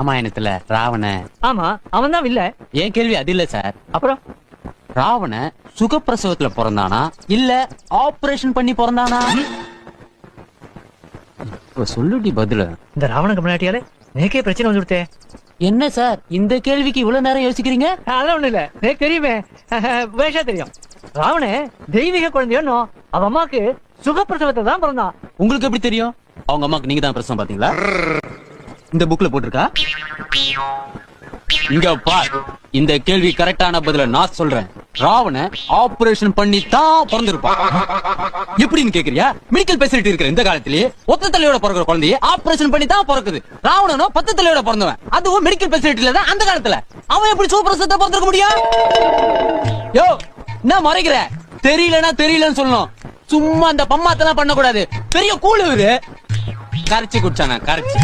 ராமாயணத்துல ராவண ஆமா அவன் தான் இல்ல. ஏன் கேள்வி அது இல்ல சார். அப்புறம் ராவண சுகப்பிரசவத்துல பிறந்தானா இல்ல ஆபரேஷன் பண்ணி பிறந்தானா? இப்ப சொல்லுடி பதில. இந்த ராவண கம்னாட்டியால நேக்கே பிரச்சனை வந்து விட்டே. என்ன சார் இந்த கேள்விக்கு இவ்வளவு நேரம் யோசிக்கிறீங்க? அதெல்லாம் ஒண்ணு இல்ல, எனக்கு தெரியுமே. வேஷா தெரியும். ராவண தெய்வீக குழந்தையோன்னு அவ அம்மாக்கு சுகப்பிரசவத்தை தான் பிறந்தான். உங்களுக்கு எப்படி தெரியும்? அவங்க அம்மாக்கு நீங்க தான் பிரசவம் பாத்தீங்களா? இந்த புக்ல போட்டிருக்கா? இங்க பார், இந்த கேள்வி கரெக்டான பதில நான் சொல்றேன். ராவண ஆபரேஷன் பண்ணி தான் பிறந்திருப்பான். எப்படின்னு கேக்குறியா? மெடிக்கல் ஃபெசிலிட்டி இருக்கிற இந்த காலத்திலேயே ஒத்த தலையோட பிறக்கிற குழந்தைய ஆபரேஷன் பண்ணி தான் பிறக்குது. ராவணனோ 10 தலையோட பிறந்தவன், அதுவும் மெடிக்கல் ஃபெசிலிட்டில தான் அந்த காலத்துல. அவன் எப்படி சூப்பரசத்தை பிறந்திருக்க முடியும்? யோ என்ன மறைக்கிற? தெரியலன்னா தெரியலன்னு சொல்லணும். சும்மா அந்த பம்மாத்தெல்லாம் பண்ண கூடாது. பெரிய கூழு கரைச்சி குடிச்சாங்க கரைச்சி.